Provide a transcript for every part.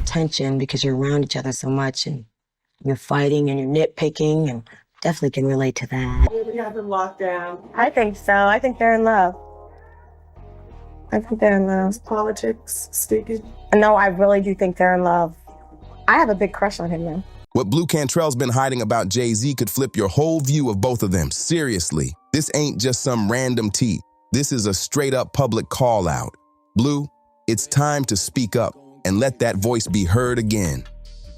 tension because you're around each other so much and you're fighting and you're nitpicking, and definitely can relate to that. We have them locked down. I think so. I think they're in love. I think they're in love. Politics speaking. No, I really do think they're in love. I have a big crush on him now. What Blu Cantrell's been hiding about Jay Z could flip your whole view of both of them. Seriously, this ain't just some random tea. This is a straight-up public call-out. Blu, it's time to speak up and let that voice be heard again.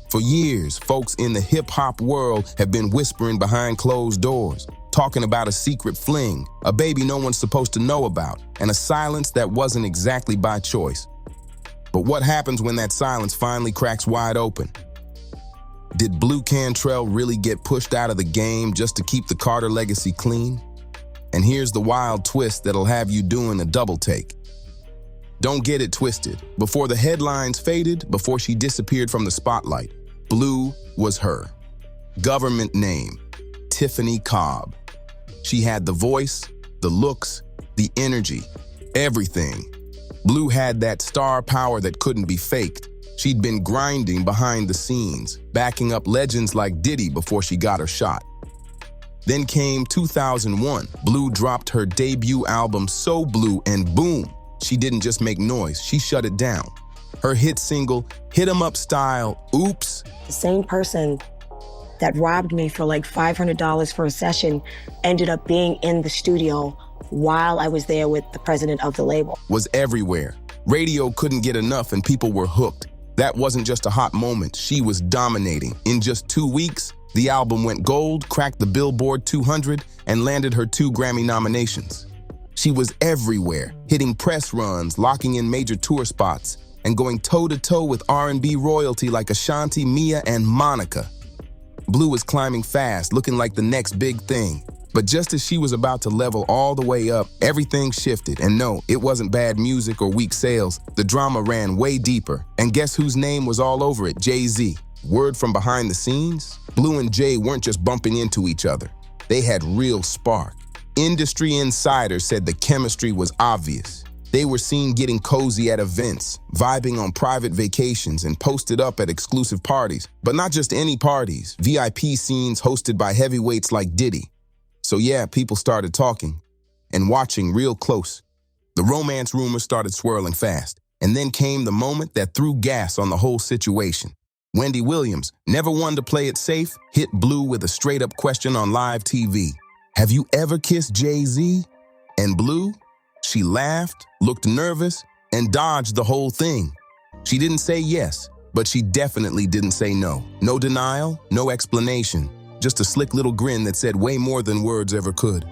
For years, folks in the hip-hop world have been whispering behind closed doors, talking about a secret fling, a baby no one's supposed to know about, and a silence that wasn't exactly by choice. But what happens when that silence finally cracks wide open? Did Blu Cantrell really get pushed out of the game just to keep the Carter legacy clean? And here's the wild twist that'll have you doing a double take. Don't get it twisted. Before the headlines faded, before she disappeared from the spotlight, Blu was her. Government name, Tiffany Cobb. She had the voice, the looks, the energy, everything. Blu had that star power that couldn't be faked. She'd been grinding behind the scenes, backing up legends like Diddy before she got her shot. Then came 2001. Blu dropped her debut album, So Blue, and boom, she didn't just make noise, she shut it down. Her hit single, Hit 'em Up Style, Oops. The same person that robbed me for like $500 for a session ended up being in the studio while I was there with the president of the label. Was everywhere. Radio couldn't get enough and people were hooked. That wasn't just a hot moment, she was dominating. In just 2 weeks, the album went gold, cracked the Billboard 200, and landed her 2 Grammy nominations. She was everywhere, hitting press runs, locking in major tour spots, and going toe-to-toe with R&B royalty like Ashanti, Mia, and Monica. Blu was climbing fast, looking like the next big thing. But just as she was about to level all the way up, everything shifted. And no, it wasn't bad music or weak sales. The drama ran way deeper. And guess whose name was all over it? Jay Z. Word from behind the scenes? Blu and Jay weren't just bumping into each other. They had real spark. Industry insiders said the chemistry was obvious. They were seen getting cozy at events, vibing on private vacations, and posted up at exclusive parties. But not just any parties, VIP scenes hosted by heavyweights like Diddy. So yeah, people started talking and watching real close. The romance rumors started swirling fast. And then came the moment that threw gas on the whole situation. Wendy Williams, never one to play it safe, hit Blu with a straight-up question on live TV. Have you ever kissed Jay Z? And Blu? She laughed, looked nervous, and dodged the whole thing. She didn't say yes, but she definitely didn't say no. No denial, no explanation. Just a slick little grin that said way more than words ever could.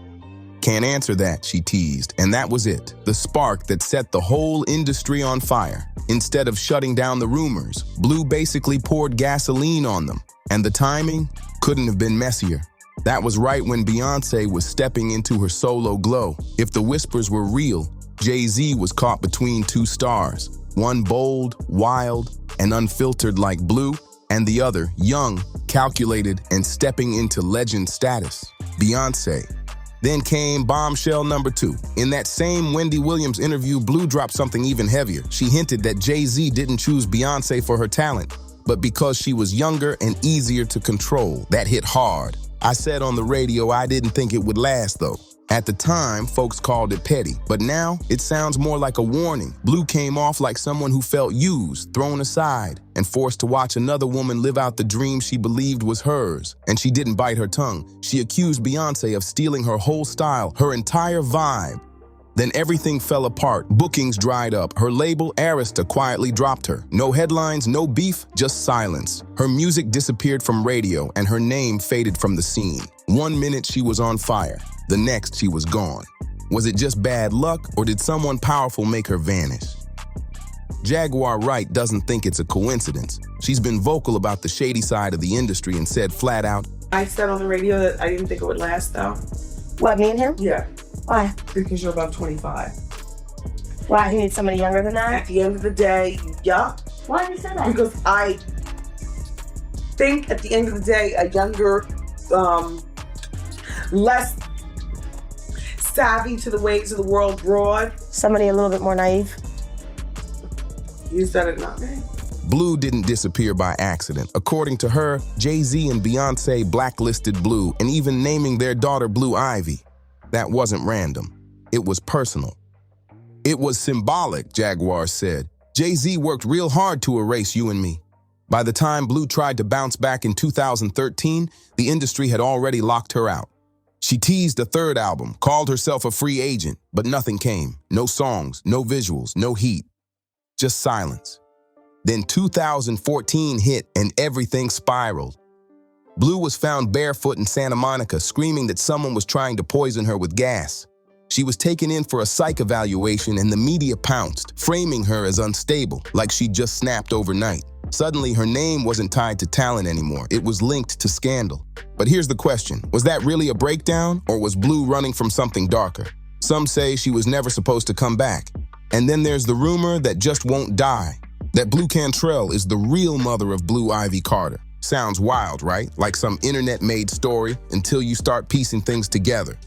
Can't answer that, she teased, and that was it. The spark that set the whole industry on fire. Instead of shutting down the rumors, Blu basically poured gasoline on them. And the timing couldn't have been messier. That was right when Beyonce was stepping into her solo glow. If the whispers were real, Jay Z was caught between 2 stars. One bold, wild, and unfiltered like Blu, and the other young, calculated, and stepping into legend status, Beyonce. Then came bombshell number 2. In that same Wendy Williams interview, Blu dropped something even heavier. She hinted that Jay Z didn't choose Beyonce for her talent, but because she was younger and easier to control. That hit hard. I said on the radio I didn't think it would last though. At the time, folks called it petty, but now it sounds more like a warning. Blu came off like someone who felt used, thrown aside, and forced to watch another woman live out the dream she believed was hers. And she didn't bite her tongue. She accused Beyonce of stealing her whole style, her entire vibe. Then everything fell apart. Bookings dried up. Her label, Arista, quietly dropped her. No headlines, no beef, just silence. Her music disappeared from radio, and her name faded from the scene. 1 minute she was on fire. The next she was gone. Was it just bad luck, or did someone powerful make her vanish? Jaguar Wright doesn't think it's a coincidence. She's been vocal about the shady side of the industry and said flat out, I said on the radio that I didn't think it would last though. What, me and him? Yeah. Why? Because you're about 25. Why, he needs somebody younger than that? At the end of the day, yeah. Why did you say that? Because I think at the end of the day, a younger, less savvy to the ways of the world broad. Somebody a little bit more naive. You said it, not me. Blu didn't disappear by accident. According to her, Jay Z and Beyoncé blacklisted Blu and even naming their daughter Blue Ivy. That wasn't random. It was personal. It was symbolic, Jaguar said. Jay Z worked real hard to erase you and me. By the time Blu tried to bounce back in 2013, the industry had already locked her out. She teased a third album, called herself a free agent, but nothing came. No songs, no visuals, no heat. Just silence. Then 2014 hit and everything spiraled. Blu was found barefoot in Santa Monica, screaming that someone was trying to poison her with gas. She was taken in for a psych evaluation and the media pounced, framing her as unstable, like she'd just snapped overnight. Suddenly, her name wasn't tied to talent anymore. It was linked to scandal. But here's the question. Was that really a breakdown, or was Blu running from something darker? Some say she was never supposed to come back. And then there's the rumor that just won't die, that Blu Cantrell is the real mother of Blue Ivy Carter. Sounds wild, right? Like some internet-made story until you start piecing things together.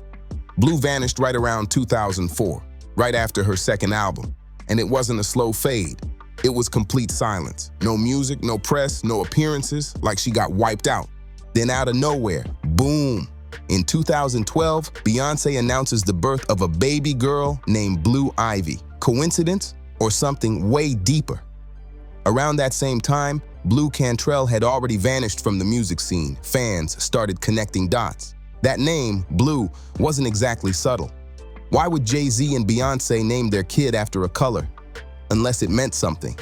Blu vanished right around 2004, right after her second album. And it wasn't a slow fade. It was complete silence. No music, no press, no appearances, like she got wiped out. Then out of nowhere, boom. In 2012, Beyoncé announces the birth of a baby girl named Blue Ivy. Coincidence or something way deeper? Around that same time, Blu Cantrell had already vanished from the music scene. Fans started connecting dots. That name, Blu, wasn't exactly subtle. Why would Jay Z and Beyoncé name their kid after a color? Unless it meant something.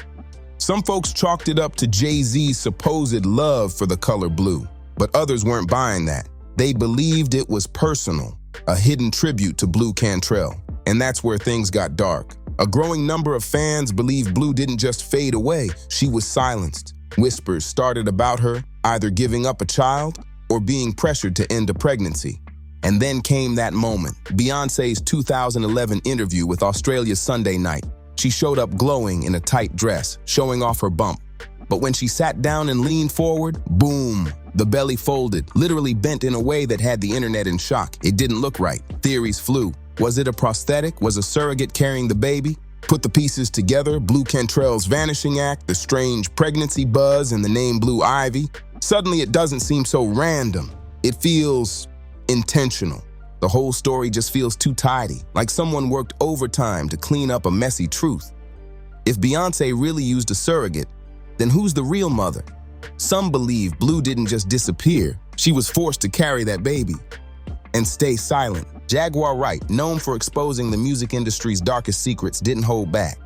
Some folks chalked it up to Jay Z's supposed love for the color blue, but others weren't buying that. They believed it was personal, a hidden tribute to Blu Cantrell. And that's where things got dark. A growing number of fans believed Blu didn't just fade away, she was silenced. Whispers started about her, either giving up a child or being pressured to end a pregnancy. And then came that moment, Beyoncé's 2011 interview with Australia's Sunday Night. She showed up glowing in a tight dress, showing off her bump. But when she sat down and leaned forward, boom, the belly folded, literally bent in a way that had the internet in shock. It didn't look right. Theories flew. Was it a prosthetic? Was a surrogate carrying the baby? Put the pieces together, Blu Cantrell's vanishing act, the strange pregnancy buzz, and the name Blue Ivy. Suddenly it doesn't seem so random. It feels intentional. The whole story just feels too tidy, like someone worked overtime to clean up a messy truth. If Beyoncé really used a surrogate, then who's the real mother? Some believe Blu didn't just disappear. She was forced to carry that baby and stay silent. Jaguar Wright, known for exposing the music industry's darkest secrets, didn't hold back.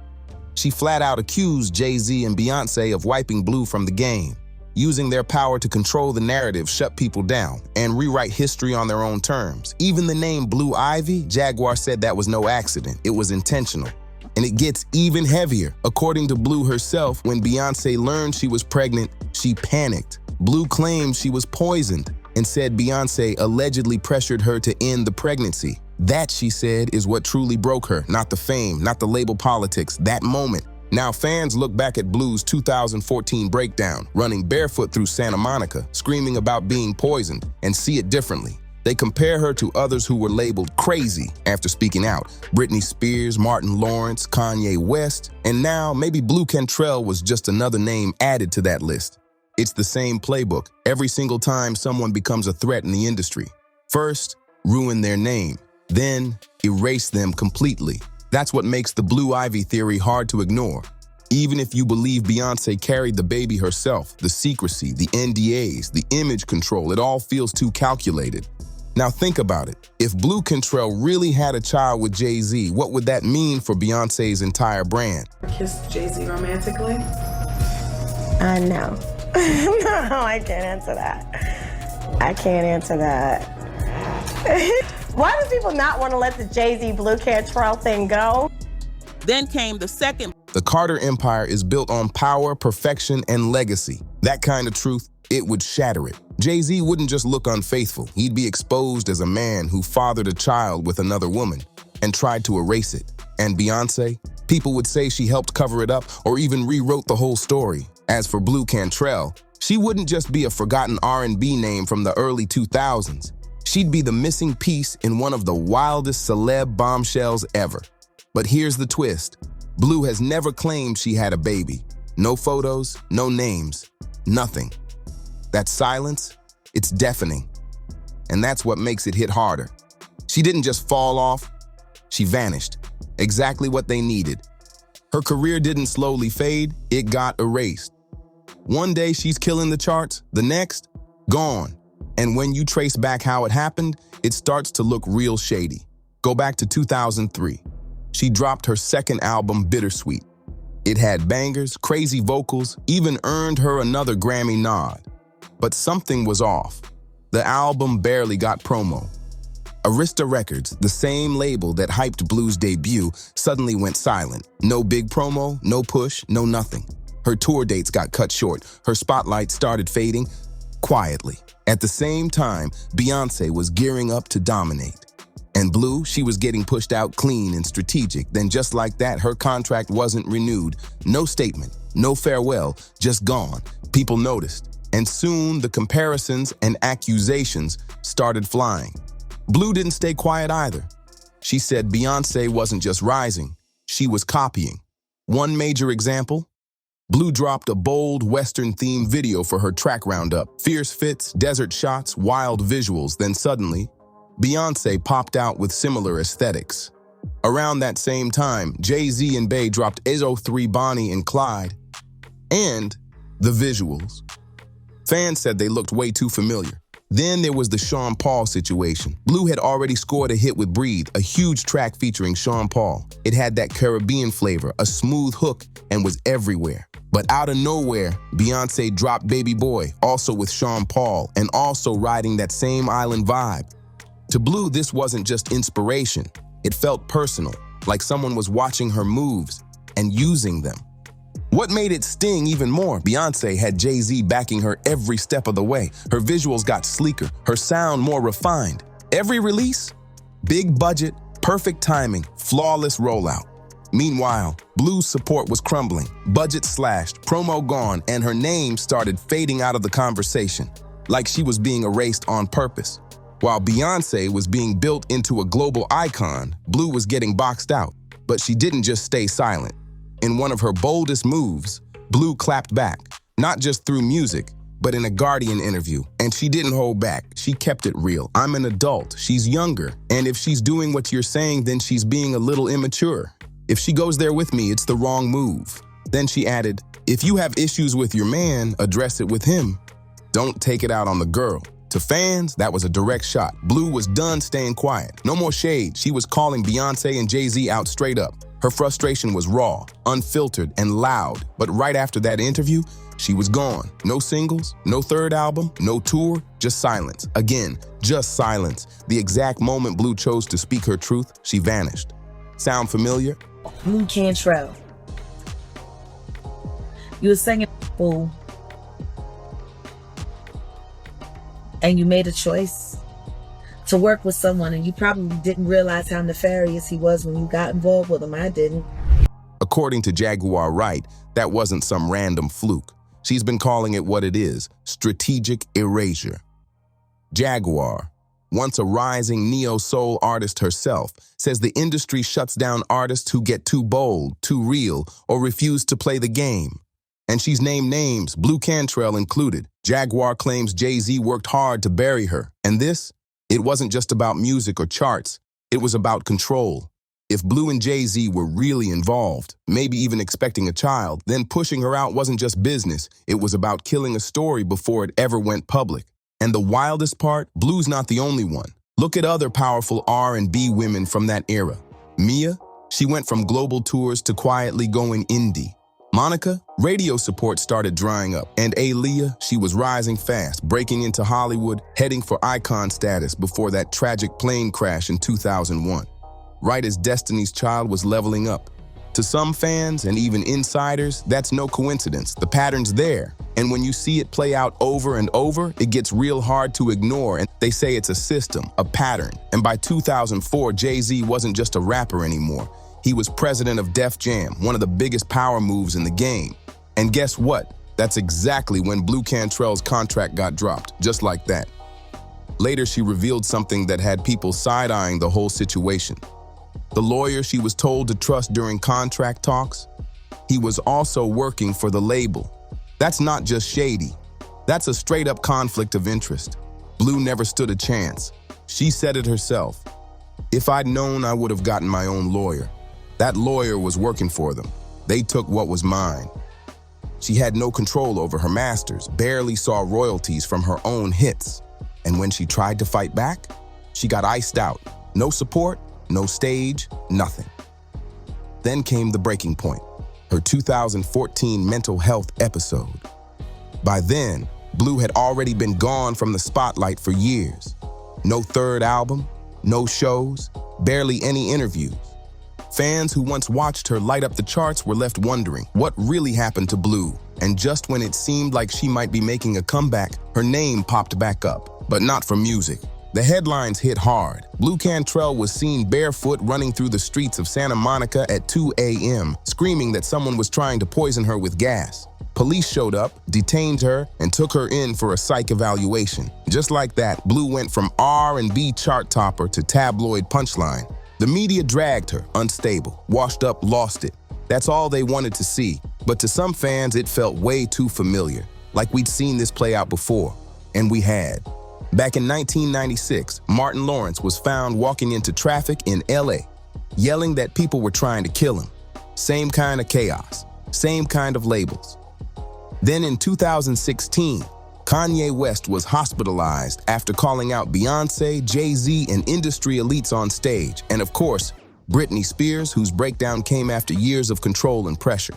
She flat out accused Jay Z and Beyoncé of wiping Blu from the game, using their power to control the narrative, shut people down, and rewrite history on their own terms. Even the name Blue Ivy, Jaguar said that was no accident. It was intentional. And it gets even heavier. According to Blu herself, when Beyoncé learned she was pregnant, she panicked. Blu claimed she was poisoned and said Beyoncé allegedly pressured her to end the pregnancy. That, she said, is what truly broke her, not the fame, not the label politics, that moment. Now fans look back at Blu's 2014 breakdown, running barefoot through Santa Monica, screaming about being poisoned, and see it differently. They compare her to others who were labeled crazy after speaking out. Britney Spears, Martin Lawrence, Kanye West, and now maybe Blu Cantrell was just another name added to that list. It's the same playbook every single time someone becomes a threat in the industry. First, ruin their name, then erase them completely. That's what makes the Blue Ivy theory hard to ignore. Even if you believe Beyoncé carried the baby herself, the secrecy, the NDAs, the image control, it all feels too calculated. Now think about it. If Blu Cantrell really had a child with Jay Z, what would that mean for Beyoncé's entire brand? Kissed Jay Z romantically? No. No, I can't answer that. I can't answer that. Why do people not want to let the Jay Z Blu Cantrell thing go? Then came the second. The Carter Empire is built on power, perfection, and legacy. That kind of truth, it would shatter it. Jay Z wouldn't just look unfaithful. He'd be exposed as a man who fathered a child with another woman and tried to erase it. And Beyoncé, people would say she helped cover it up or even rewrote the whole story. As for Blu Cantrell, she wouldn't just be a forgotten R&B name from the early 2000s. She'd be the missing piece in one of the wildest celeb bombshells ever. But here's the twist. Blu has never claimed she had a baby. No photos, no names, nothing. That silence, it's deafening. And that's what makes it hit harder. She didn't just fall off, she vanished. Exactly what they needed. Her career didn't slowly fade, it got erased. One day she's killing the charts, the next, gone. And when you trace back how it happened, it starts to look real shady. Go back to 2003. She dropped her second album, Bittersweet. It had bangers, crazy vocals, even earned her another Grammy nod. But something was off. The album barely got promo. Arista Records, the same label that hyped Blu's debut, suddenly went silent. No big promo, no push, no nothing. Her tour dates got cut short. Her spotlight started fading quietly. At the same time, Beyonce was gearing up to dominate. And Blu, she was getting pushed out clean and strategic. Then just like that, her contract wasn't renewed. No statement, no farewell, just gone. People noticed. And soon the comparisons and accusations started flying. Blu didn't stay quiet either. She said Beyonce wasn't just rising, she was copying. One major example, Blu dropped a bold Western-themed video for her track roundup. Fierce fits, desert shots, wild visuals. Then suddenly, Beyonce popped out with similar aesthetics. Around that same time, Jay Z and Bey dropped 803 Bonnie and Clyde. And the visuals. Fans said they looked way too familiar. Then there was the Sean Paul situation. Blu had already scored a hit with Breathe, a huge track featuring Sean Paul. It had that Caribbean flavor, a smooth hook, and was everywhere. But out of nowhere, Beyonce dropped Baby Boy, also with Sean Paul, and also riding that same island vibe. To Blu, this wasn't just inspiration. It felt personal, like someone was watching her moves and using them. What made it sting even more, Beyonce had Jay Z backing her every step of the way. Her visuals got sleeker, her sound more refined. Every release, big budget, perfect timing, flawless rollout. Meanwhile, Blu's support was crumbling, budget slashed, promo gone, and her name started fading out of the conversation, like she was being erased on purpose. While Beyonce was being built into a global icon, Blu was getting boxed out. But she didn't just stay silent. In one of her boldest moves, Blu clapped back, not just through music, but in a Guardian interview. And she didn't hold back. She kept it real. I'm an adult. She's younger. And if she's doing what you're saying, then she's being a little immature. If she goes there with me, it's the wrong move. Then she added, if you have issues with your man, address it with him. Don't take it out on the girl. To fans, that was a direct shot. Blu was done staying quiet. No more shade. She was calling Beyonce and Jay Z out straight up. Her frustration was raw, unfiltered, and loud. But right after that interview, she was gone. No singles, no third album, no tour, just silence. Again, just silence. The exact moment Blu chose to speak her truth, she vanished. Sound familiar? Blu Cantrell. You were singing Fool. And you made a choice to work with someone, and you probably didn't realize how nefarious he was when you got involved with him. I didn't. According to Jaguar Wright, that wasn't some random fluke. She's been calling it what it is, strategic erasure. Jaguar, once a rising neo-soul artist herself, says the industry shuts down artists who get too bold, too real, or refuse to play the game. And she's named names, Blu Cantrell included. Jaguar claims Jay Z worked hard to bury her. And this? It wasn't just about music or charts. It was about control. If Blu and Jay Z were really involved, maybe even expecting a child, then pushing her out wasn't just business. It was about killing a story before it ever went public. And the wildest part, Blu's not the only one. Look at other powerful R&B women from that era. Mia, she went from global tours to quietly going indie. Monica, radio support started drying up. And Aaliyah, she was rising fast, breaking into Hollywood, heading for icon status before that tragic plane crash in 2001. Right as Destiny's Child was leveling up. To some fans and even insiders, that's no coincidence. The pattern's there. And when you see it play out over and over, it gets real hard to ignore. And they say it's a system, a pattern. And by 2004, Jay Z wasn't just a rapper anymore. He was president of Def Jam, one of the biggest power moves in the game. And guess what? That's exactly when Blu Cantrell's contract got dropped, just like that. Later, she revealed something that had people side-eyeing the whole situation. The lawyer she was told to trust during contract talks, he was also working for the label. That's not just shady. That's a straight-up conflict of interest. Blu never stood a chance. She said it herself. If I'd known, I would have gotten my own lawyer. That lawyer was working for them. They took what was mine. She had no control over her masters, barely saw royalties from her own hits. And when she tried to fight back, she got iced out. No support, no stage, nothing. Then came the breaking point, her 2014 mental health episode. By then, Blu had already been gone from the spotlight for years. No third album, no shows, barely any interviews. Fans who once watched her light up the charts were left wondering what really happened to Blu. And just when it seemed like she might be making a comeback, her name popped back up, but not for music. The headlines hit hard. Blu Cantrell was seen barefoot running through the streets of Santa Monica at 2 a.m., screaming that someone was trying to poison her with gas. Police showed up, detained her, and took her in for a psych evaluation. Just like that, Blu went from R&B chart topper to tabloid punchline. The media dragged her, unstable, washed up, lost it. That's all they wanted to see. But to some fans, it felt way too familiar, like we'd seen this play out before. And we had. Back in 1996, Martin Lawrence was found walking into traffic in LA, yelling that people were trying to kill him. Same kind of chaos, same kind of labels. Then in 2016, Kanye West was hospitalized after calling out Beyonce, Jay Z, and industry elites on stage. And of course, Britney Spears, whose breakdown came after years of control and pressure.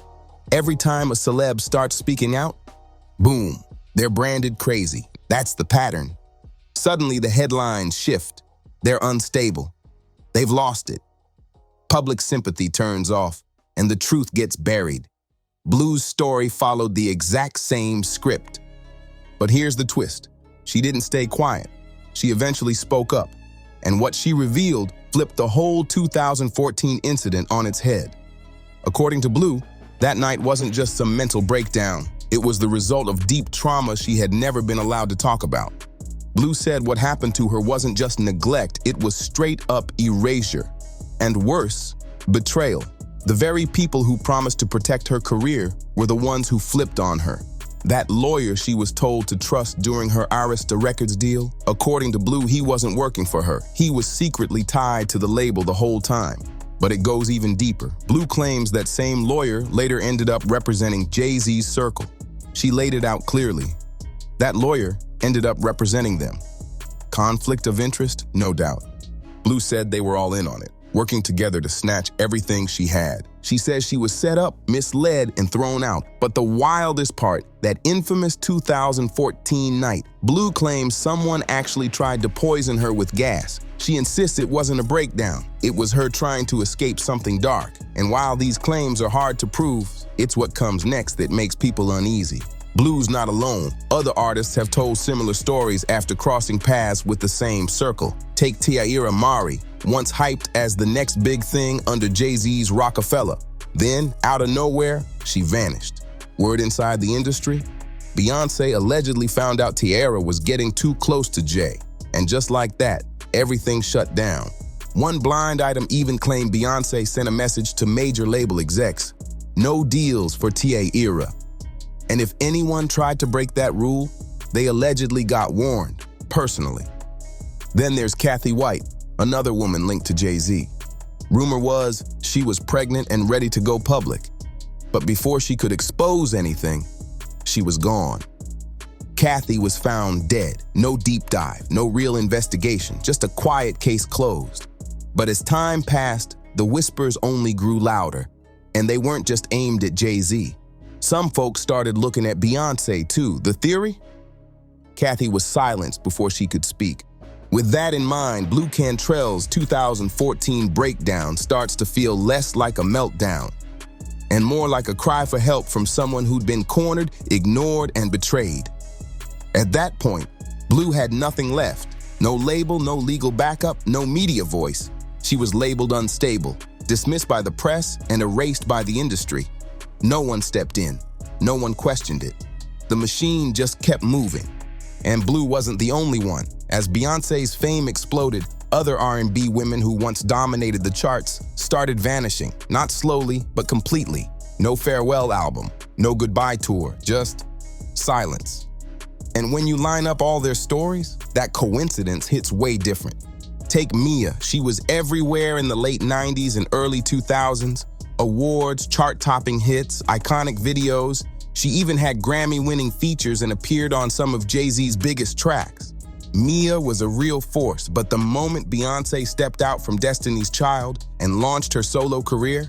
Every time a celeb starts speaking out, boom, they're branded crazy. That's the pattern. Suddenly the headlines shift. They're unstable. They've lost it. Public sympathy turns off, and the truth gets buried. Blu's story followed the exact same script. But here's the twist. She didn't stay quiet. She eventually spoke up, and what she revealed flipped the whole 2014 incident on its head. According to Blu, that night wasn't just some mental breakdown. It was the result of deep trauma she had never been allowed to talk about. Blu said what happened to her wasn't just neglect, it was straight-up erasure. And worse, betrayal. The very people who promised to protect her career were the ones who flipped on her. That lawyer she was told to trust during her Arista Records deal, according to Blu, he wasn't working for her. He was secretly tied to the label the whole time. But it goes even deeper. Blu claims that same lawyer later ended up representing Jay Z's circle. She laid it out clearly. That lawyer ended up representing them. Conflict of interest? No doubt. Blu said they were all in on it, working together to snatch everything she had. She says she was set up, misled, and thrown out. But the wildest part, that infamous 2014 night, Blu claims someone actually tried to poison her with gas. She insists it wasn't a breakdown. It was her trying to escape something dark. And while these claims are hard to prove, it's what comes next that makes people uneasy. Blu's not alone. Other artists have told similar stories after crossing paths with the same circle. Take Tiara Mari, once hyped as the next big thing under Jay Z's Rockefeller. Then, out of nowhere, she vanished. Word inside the industry? Beyonce allegedly found out Tiara was getting too close to Jay. And just like that, everything shut down. One blind item even claimed Beyonce sent a message to major label execs. No deals for Tiara. And if anyone tried to break that rule, they allegedly got warned, personally. Then there's Kathy White, another woman linked to Jay Z. Rumor was she was pregnant and ready to go public. But before she could expose anything, she was gone. Kathy was found dead. No deep dive, no real investigation, just a quiet case closed. But as time passed, the whispers only grew louder, and they weren't just aimed at Jay Z. Some folks started looking at Beyonce too. The theory? Kathy was silenced before she could speak. With that in mind, Blu Cantrell's 2014 breakdown starts to feel less like a meltdown and more like a cry for help from someone who'd been cornered, ignored, and betrayed. At that point, Blu had nothing left. No label, no legal backup, no media voice. She was labeled unstable, dismissed by the press, and erased by the industry. No one stepped in. No one questioned it. The machine just kept moving. And Blu wasn't the only one. As Beyonce's fame exploded, other R&B women who once dominated the charts started vanishing, not slowly, but completely. No farewell album, no goodbye tour, just silence. And when you line up all their stories, that coincidence hits way different. Take Mia. She was everywhere in the late 90s and early 2000s. Awards, chart-topping hits, iconic videos. She even had Grammy-winning features and appeared on some of Jay Z's biggest tracks. Mia was a real force, but the moment Beyonce stepped out from Destiny's Child and launched her solo career,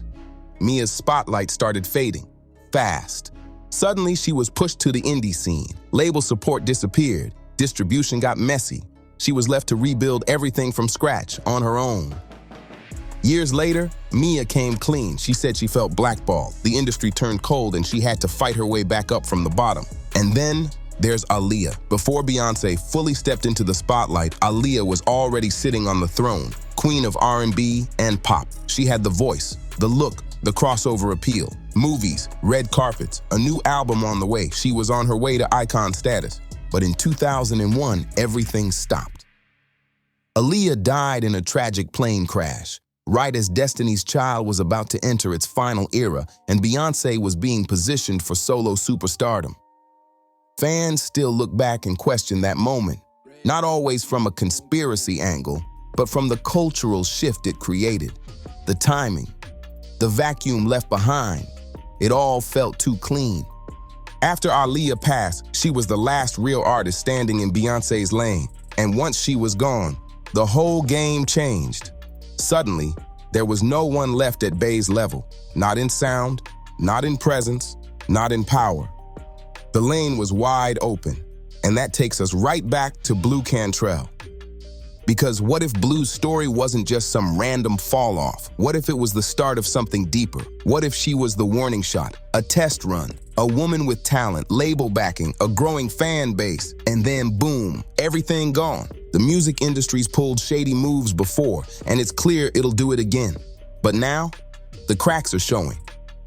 Mia's spotlight started fading, fast. Suddenly, she was pushed to the indie scene. Label support disappeared. Distribution got messy. She was left to rebuild everything from scratch on her own. Years later, Mia came clean. She said she felt blackballed. The industry turned cold and she had to fight her way back up from the bottom. And then there's Aaliyah. Before Beyonce fully stepped into the spotlight, Aaliyah was already sitting on the throne, queen of R&B and pop. She had the voice, the look, the crossover appeal. Movies, red carpets, a new album on the way. She was on her way to icon status. But in 2001, everything stopped. Aaliyah died in a tragic plane crash, right as Destiny's Child was about to enter its final era and Beyonce was being positioned for solo superstardom. Fans still look back and question that moment, not always from a conspiracy angle, but from the cultural shift it created. The timing, the vacuum left behind, it all felt too clean. After Aaliyah passed, she was the last real artist standing in Beyonce's lane, and once she was gone, the whole game changed. Suddenly, there was no one left at Bey's level, not in sound, not in presence, not in power. The lane was wide open, and that takes us right back to Blu Cantrell. Because what if Blu's story wasn't just some random fall off? What if it was the start of something deeper? What if she was the warning shot, a test run, a woman with talent, label backing, a growing fan base, and then boom, everything gone? The music industry's pulled shady moves before, and it's clear it'll do it again. But now, the cracks are showing.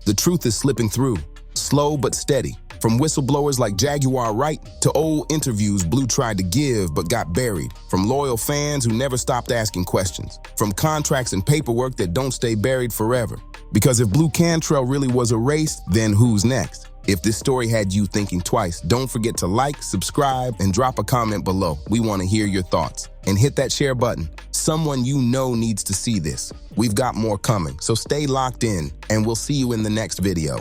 The truth is slipping through, slow but steady. From whistleblowers like Jaguar Wright to old interviews Blu tried to give but got buried. From loyal fans who never stopped asking questions. From contracts and paperwork that don't stay buried forever. Because if Blu Cantrell really was erased, then who's next? If this story had you thinking twice, don't forget to like, subscribe, and drop a comment below. We want to hear your thoughts. And hit that share button. Someone you know needs to see this. We've got more coming, so stay locked in, and we'll see you in the next video.